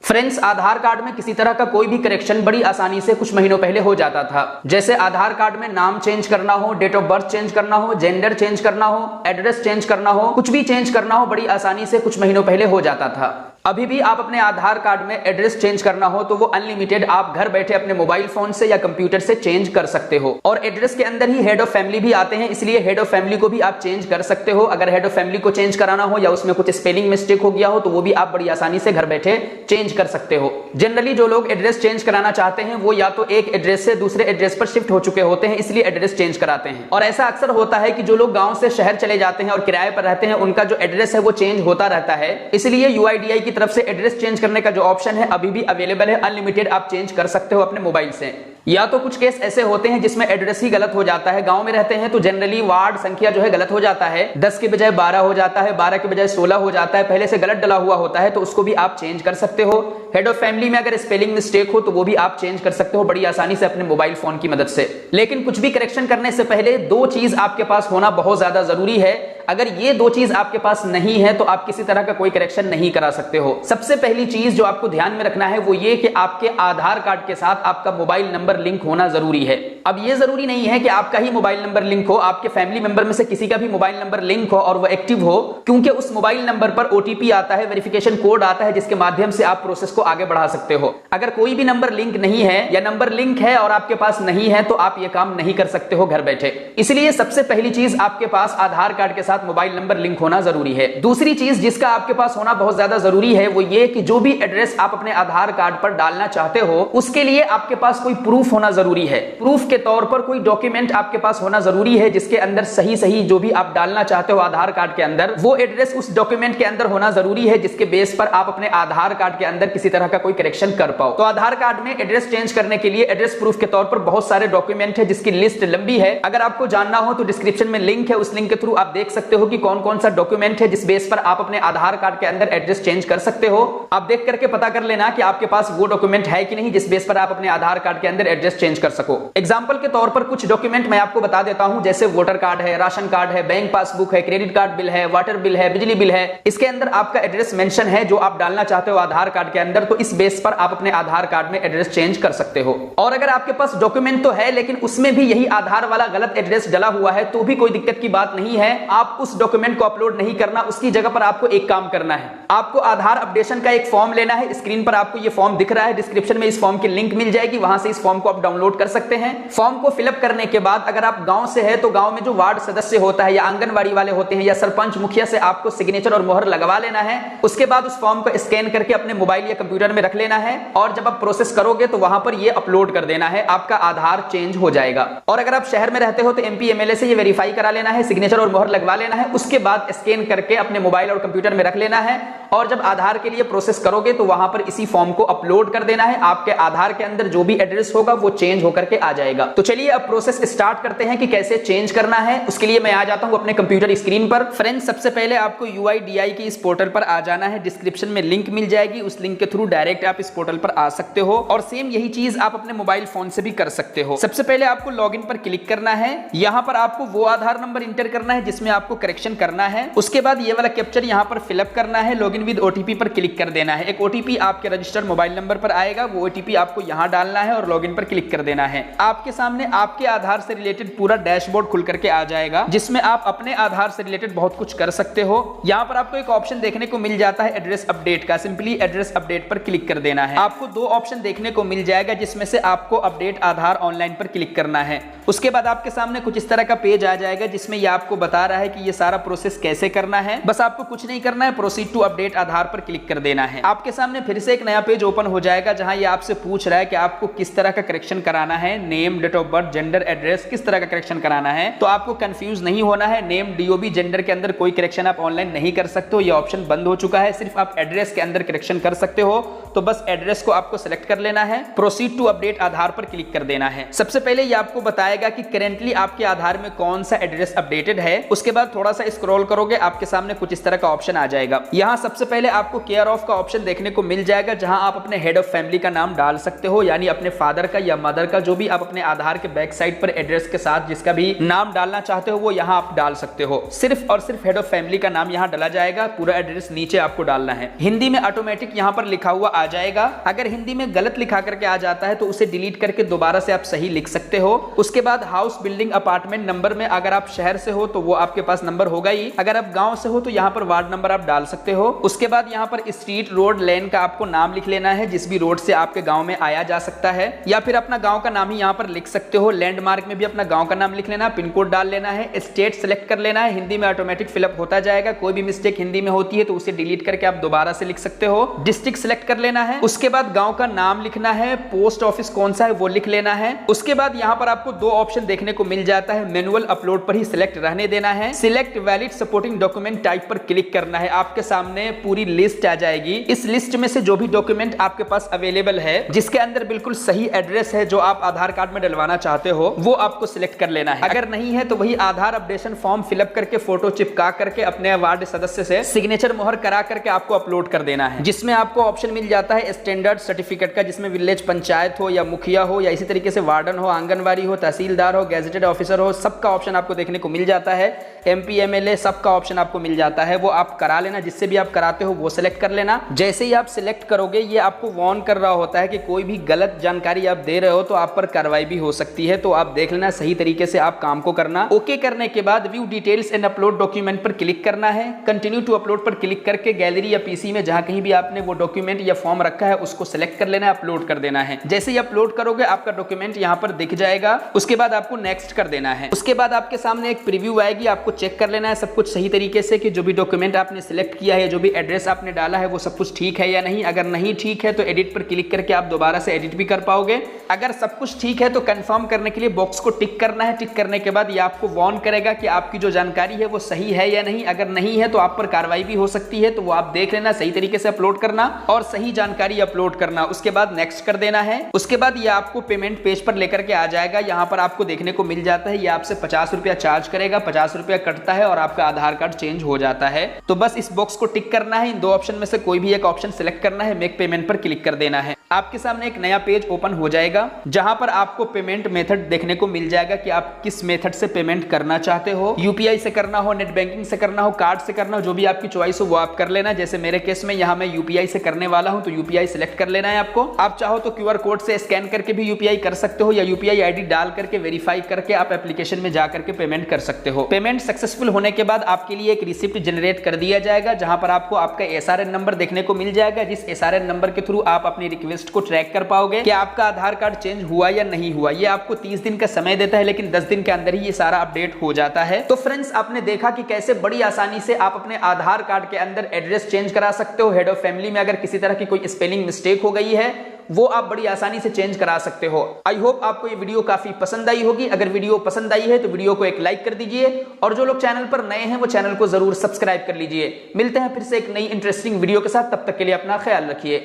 Friends, आधार card में किसी तरह का कोई भी करेक्शन बड़ी आसानी से कुछ महीनों पहले हो जाता था। जैसे आधार कार्ड में नाम चेंज करना हो, डेट ऑफ बर्थ चेंज करना हो, जेंडर चेंज करना हो, एड्रेस चेंज करना हो, कुछ भी चेंज करना हो बड़ी आसानी से कुछ महीनों पहले हो जाता था। अभी भी आप अपने आधार कार्ड में एड्रेस चेंज करना हो तो वो अनलिमिटेड आप घर बैठे अपने मोबाइल फोन से या कंप्यूटर से चेंज कर सकते हो। और एड्रेस के अंदर ही हेड ऑफ फैमिली भी आते हैं, इसलिए हेड ऑफ फैमिली को भी आप चेंज कर सकते हो। अगर हेड ऑफ फैमिली को चेंज कराना हो या उसमें कुछ स्पेलिंग मिस्टेक हो गया हो तो वो भी आप बड़ी आसानी से घर बैठे चेंज कर सकते हो। जनरली जो लोग एड्रेस चेंज कराना चाहते हैं वो या तो एक एड्रेस से दूसरे एड्रेस पर शिफ्ट हो चुके होते हैं, इसलिए एड्रेस चेंज कराते हैं। और ऐसा अक्सर होता है कि जो लोग गांव से शहर चले जाते हैं और किराए पर रहते हैं, उनका जो एड्रेस है वो चेंज होता रहता है। इसलिए यूआईडीआई की तरफ से एड्रेस चेंज करने का जो ऑप्शन है अभी भी अवेलेबल है, अनलिमिटेड आप चेंज कर सकते हो अपने मोबाइल से। या तो कुछ केस ऐसे होते हैं जिसमें एड्रेस ही गलत हो जाता है। गांव में रहते हैं तो जनरली वार्ड संख्या जो है गलत हो जाता है, 10 के बजाय 12 हो जाता है, 12 के बजाय 16 हो जाता है, पहले से गलत डला हुआ होता है, तो उसको भी आप चेंज कर सकते हो। हेड ऑफ फैमिली में अगर स्पेलिंग मिस्टेक हो तो वो भी आप चेंज कर सकते हो बड़ी आसानी से अपने मोबाइल फोन की मदद से। लेकिन कुछ भी करेक्शन करने से पहले दो चीज आपके पास होना बहुत ज्यादा जरूरी है। अगर ये दो चीज आपके पास नहीं है तो आप किसी तरह का कोई करेक्शन नहीं करा सकते हो। सबसे पहली चीज जो आपको ध्यान में रखना है वो ये कि आपके आधार कार्ड के साथ आपका मोबाइल नंबर लिंक होना जरूरी है। अब ये जरूरी नहीं है कि आपका ही मोबाइल नंबर लिंक हो, आपके फैमिली मेंबर में से किसी का भी मोबाइल नंबर लिंक हो और वो एक्टिव हो, क्योंकि उस मोबाइल नंबर पर ओटीपी आता है, वेरिफिकेशन कोड आता है, जिसके माध्यम से आप प्रोसेस को आगे बढ़ा सकते हो। अगर कोई भी नंबर लिंक नहीं है या नंबर लिंक है और आपके पास नहीं है तो आप ये काम नहीं कर सकते हो घर बैठे। इसलिए सबसे पहली चीज आपके पास आधार कार्ड के साथ मोबाइल नंबर लिंक होना जरूरी है। दूसरी चीज जिसका आपके पास होना बहुत ज्यादा जरूरी है वो ये कि जो भी एड्रेस आप अपने आधार कार्ड पर डालना चाहते हो उसके लिए आपके पास कोई प्रूफ होना जरूरी है। प्रूफ के तौर पर कोई डॉक्यूमेंट आपके पास होना जरूरी है जिसके अंदर सही सही जो भी आप डालना चाहते हो आधार कार्ड के अंदर वो एड्रेस उस डॉक्यूमेंट के अंदर होना जरूरी है, जिसके बेस पर आप अपने आधार कार्ड के अंदर किसी तरह का कोई करेक्शन कर पाओ। तो आधार कार्ड में एड्रेस चेंज करने के लिए एड्रेस प्रूफ के तौर पर बहुत सारे डॉक्यूमेंट है जिसकी लिस्ट लंबी है। अगर आपको जानना हो तो डिस्क्रिप्शन में लिंक है, उस लिंक के थ्रू आप देख सकते हो कि कौन कौन सा डॉक्यूमेंट है जिस बेस पर आप अपने आधार कार्ड के अंदर एड्रेस चेंज कर सकते हो। आप देख करके पता कर लेना कि आपके पास वो डॉक्यूमेंट है कि नहीं जिस बेस पर आप अपने आधार कार्ड के अंदर एड्रेस चेंज कर सको। एग्जांपल के तौर पर कुछ डॉक्यूमेंट मैं आपको बता देता हूं, जैसे वोटर कार्ड है, राशन कार्ड है, बैंक पासबुक है, क्रेडिट कार्ड बिल है, वाटर बिल है, बिजली बिल है। इसके अंदर आपका एड्रेस मेंशन है जो आप डालना चाहते हो आधार कार्ड के अंदर, तो इस बेस पर आप अपने आधार कार्ड में एड्रेस चेंज कर सकते हो। और अगर आपके पास डॉक्यूमेंट तो है लेकिन उसमें भी यही आधार वाला गलत एड्रेस डला हुआ है तो भी कोई दिक्कत की बात नहीं है। आप उस डॉक्यूमेंट को अपलोड नहीं करना, उसकी जगह पर आपको एक काम करना है। आपको आधार अपडेशन का एक फॉर्म लेना है। स्क्रीन पर आपको ये फॉर्म दिख रहा है, डिस्क्रिप्शन में इस फॉर्म की लिंक मिल जाएगी, वहां से इस फॉर्म को आप डाउनलोड कर सकते हैं। फॉर्म को फिलअप करने के बाद अगर आप गांव से है तो गांव में जो वार्ड सदस्य होता है या आंगनबाड़ी वाले होते हैं या सरपंच मुखिया से आपको सिग्नेचर और मोहर लगवा लेना है। उसके बाद उस फॉर्म को स्कैन करके अपने मोबाइल या कंप्यूटर में रख लेना है और जब आप प्रोसेस करोगे तो वहां पर ये अपलोड कर देना है, आपका आधार चेंज हो जाएगा। और अगर आप शहर में रहते हो तो एमपी एमएलए से ये वेरीफाई करा लेना है, सिग्नेचर और मोहर लगवा लेना है। उसके बाद स्कैन करके अपने मोबाइल और कंप्यूटर में रख लेना है और जब आधार के लिए प्रोसेस करोगे तो वहां पर इसी फॉर्म को अपलोड कर देना है। आपके आधार के अंदर जो भी एड्रेस होगा वो चेंज होकर के आ जाएगा। तो चलिए अब प्रोसेस स्टार्ट करते हैं कि कैसे चेंज करना है। उसके लिए मैं आ जाता हूं अपने कंप्यूटर स्क्रीन पर। फ्रेंड्स, सबसे पहले आपको यूआईडीआई के इस पोर्टल पर आ जाना है। डिस्क्रिप्शन में लिंक मिल जाएगी, उस लिंक के थ्रू डायरेक्ट आप इस पोर्टल पर आ सकते हो और सेम यही चीज आप अपने मोबाइल फोन से भी कर सकते हो। सबसे पहले आपको लॉगिन पर क्लिक करना है। यहां पर आपको वो आधार नंबर इंटर करना है जिसमें आपको करेक्शन करना है। उसके बाद ये वाला कैप्चर यहां पर फिलअप करना है। लॉगिन विद ओटीपी पर क्लिक कर देना है। एक ओटीपी आपके रजिस्टर्ड मोबाइल नंबर पर आएगा, वो ओटीपी आपको यहां डालना है और लॉगिन पर क्लिक कर देना है। आपके सामने आपके आधार से रिलेटेड पूरा डैशबोर्ड खुल करके आ जाएगा जिसमें आप अपने आधार से रिलेटेड बहुत कुछ कर सकते हो। यहां पर आपको एक ऑप्शन देखने को मिल जाता है एड्रेस अपडेट का। सिंपली एड्रेस अपडेट पर क्लिक कर देना है। आपको दो ऑप्शन देखने को मिल जाएगा जिसमें से आपको अपडेट आधार ऑनलाइन पर क्लिक करना है। उसके बाद आपके सामने कुछ इस तरह का पेज आ जाएगा जिसमें ये आपको बता रहा है कि ये सारा प्रोसेस कैसे करना है। बस आपको कुछ नहीं करना है, प्रोसीड टू अपडेट आधार पर क्लिक कर देना है। आपके सामने फिर से एक नया पेज ओपन हो जाएगा जहां ये आपसे पूछ रहा है कि आपको किस तरह का करेक्शन कराना है, name, date of birth, gender, address, किस तरह का करेक्शन कराना है। तो आपको कंफ्यूज नहीं होना है। नेम, डीओबी, जेंडर के अंदर कोई करेक्शन आप ऑनलाइन नहीं कर सकते हो, ये ऑप्शन बंद हो चुका है। सिर्फ आप एड्रेस के अंदर करेक्शन कर सकते हो। तो बस एड्रेस को आपको सिलेक्ट कर लेना है, प्रोसीड टू अपडेट आधार पर क्लिक कर देना है। सबसे पहले ये आपको बताएगा कि करेंटली आपके आधार में कौन सा एड्रेस अपडेटेड है। उसके बाद थोड़ा सा स्क्रॉल करोगे, आपके सामने कुछ इस तरह का ऑप्शन आ जाएगा। यहाँ सबसे पहले आपको केयर ऑफ का ऑप्शन देखने को मिल जाएगा जहां आप अपने हेड ऑफ फैमिली का नाम डाल सकते हो, यानी अपने फादर का या मदर का जो भी आप अपने आधार के बैक साइड पर एड्रेस के साथ जिसका भी नाम डालना चाहते हो वो यहाँ आप डाल सकते हो। सिर्फ और सिर्फ हेड ऑफ फैमिली का नाम यहाँ डाला जाएगा, पूरा एड्रेस नीचे आपको डालना है। हिंदी में ऑटोमेटिक यहाँ पर लिखा हुआ आ जाएगा। अगर हिंदी में गलत लिखा करके आ जाता है तो उसे डिलीट करके दोबारा से आप सही लिख सकते हो। उसके बाद हाउस, बिल्डिंग, अपार्टमेंट नंबर में अगर आप शहर से हो तो वो आपके पास नंबर होगा ही। अगर आप गांव से हो तो यहाँ पर वार्ड नंबर आप डाल सकते हो। उसके बाद यहाँ पर स्ट्रीट, रोड, लेन का आपको नाम लिख लेना है, जिस भी रोड से आपके गांव में आया जा सकता है, या फिर अपना गांव का नाम ही यहाँ पर लिख सकते हो। लैंडमार्क में भी अपना गांव का नाम लिख लेना, पिन कोड डाल लेना है, स्टेट सेलेक्ट कर लेना है। हिंदी में ऑटोमेटिक फिलअप होता जाएगा। कोई भी मिस्टेक हिंदी में होती है तो उसे डिलीट करके आप दोबारा से लिख सकते हो। डिस्ट्रिक्ट सेलेक्ट कर लेना है। उसके बाद गांव का नाम लिखना है, पोस्ट ऑफिस कौन सा है वो लिख लेना है। उसके बाद यहाँ पर आपको दो ऑप्शन देखने को मिल जाता है, मैनुअल अपलोड पर ही सिलेक्ट रहने देना है, select valid supporting document type पर क्लिक करना है। आपके सामने पूरी लिस्ट आ जाएगी। इस लिस्ट में से जो भी डॉक्यूमेंट आपके पास अवेलेबल है, जिसके अंदर बिल्कुल सही एड्रेस है जो आप आधार कार्ड में डलवाना चाहते हो, वो आपको सिलेक्ट कर लेना है। अगर नहीं है तो वही आधार अपडेशन फॉर्म फिलअप करके फोटो चिपका करके अपने वार्ड सदस्य से सिग्नेचर मोहर करा करके आपको अपलोड कर देना है, जिसमें आपको ऑप्शन मिल जाता है स्टैंडर्ड सर्टिफिकेट का, जिसमें विलेज पंचायत हो या मुखिया हो या इसी तरीके से वार्डन हो, आंगनबाड़ी हो, तहसीलदार हो, गैजेटेड ऑफिसर हो, सबका ऑप्शन आपको देखने को मिल जाता है। MP MLA सबका ऑप्शन आपको मिल जाता है, वो आप करा लेना। जिससे भी आप कराते हो वो सिलेक्ट कर लेना। जैसे ही आप सिलेक्ट करोगे ये आपको वार्न कर रहा होता है कि कोई भी गलत जानकारी आप दे रहे हो तो आप पर कार्रवाई भी हो सकती है, तो आप देख लेना, सही तरीके से आप काम को करना। ओके करने के बाद view details and upload document पर क्लिक करना है। कंटिन्यू टू अपलोड पर क्लिक करके गैलरी या PC में जहां कहीं भी आपने वो डॉक्यूमेंट या फॉर्म रखा है उसको सिलेक्ट कर लेना है, अपलोड कर देना है। जैसे ही अपलोड करोगे आपका डॉक्यूमेंट यहाँ पर दिख जाएगा। उसके बाद आपको नेक्स्ट कर देना है। उसके बाद आपके सामने एक प्रीव्यू आएगी, आपको चेक कर लेना है सब कुछ सही तरीके से कि जो भी डॉक्यूमेंट आपने सिलेक्ट किया है, जो भी एड्रेस आपने डाला है वो सब कुछ ठीक है या नहीं। अगर नहीं ठीक है तो एडिट पर क्लिक करके आप दोबारा से एडिट भी कर पाओगे। अगर सब कुछ ठीक है तो कंफर्म करने के लिए बॉक्स को टिक करना है। टिक करने के बाद ये आपको वार्न करेगा कि आपकी जो जानकारी है वो सही है या नहीं। अगर नहीं है तो आप पर कार्रवाई भी हो सकती है, तो वो आप देख लेना, सही तरीके से अपलोड करना और सही जानकारी अपलोड करना। उसके बाद नेक्स्ट कर देना है। उसके बाद ये आपको पेमेंट पेज पर लेकर के आ जाएगा। यहाँ पर आपको देखने को मिल जाता है ये आपसे 50 रुपया चार्ज करेगा, 50 रुपया कटता है और आपका आधार कार्ड चेंज हो जाता है। तो बस इस बॉक्स को टिक करना है। इन दो ऑप्शन में से कोई भी एक ऑप्शन सिलेक्ट करना है, मेक पेमेंट पर क्लिक कर देना है। आपके सामने एक नया पेज ओपन हो जाएगा जहां पर आपको पेमेंट मेथड देखने को मिल जाएगा कि आप किस मेथड से पेमेंट करना चाहते हो। UPI से करना हो, नेट बैंकिंग से करना हो, कार्ड से करना हो, जो भी आपकी चॉइस हो वो आप कर लेना। जैसे मेरे केस में यहाँ मैं UPI से करने वाला हूं तो UPI सिलेक्ट कर लेना है आपको। आप चाहो तो QR कोड से स्कैन करके भी UPI कर सकते हो या UPI ID डाल करके वेरीफाई करके आप एप्लीकेशन में जा करके पेमेंट कर सकते हो। पेमेंट सक्सेसफुल होने के बाद आपके लिए एक रिसिप्ट जनरेट कर दिया जाएगा जहां पर आपको आपका SRN नंबर देखने को मिल जाएगा, जिस SRN नंबर के थ्रू आप अपनी रिक्वेस्ट को ट्रैक कर पाओगे कि आपका आधार कार्ड चेंज हुआ या नहीं हुआ। ये आपको 30 दिन का समय देता है, लेकिन 10 दिन के अंदर ही ये सारा अपडेट हो जाता है। तो फ्रेंड्स, आपने देखा कि कैसे बड़ी आसानी से आप अपने आधार कार्ड के अंदर एड्रेस चेंज करा सकते हो। हेड ऑफ फैमिली में अगर किसी तरह की कोई स्पेलिंग मिस्टेक हो गई है वो आप बड़ी आसानी से चेंज करा सकते हो। आई होप आपको ये वीडियो काफी पसंद आई होगी। अगर वीडियो पसंद आई है तो वीडियो को एक लाइक कर दीजिए और जो लोग चैनल पर नए हैं वो चैनल को जरूर सब्सक्राइब कर लीजिए। मिलते हैं फिर से एक नई इंटरेस्टिंग वीडियो के साथ, तब तक के लिए अपना ख्याल रखिए।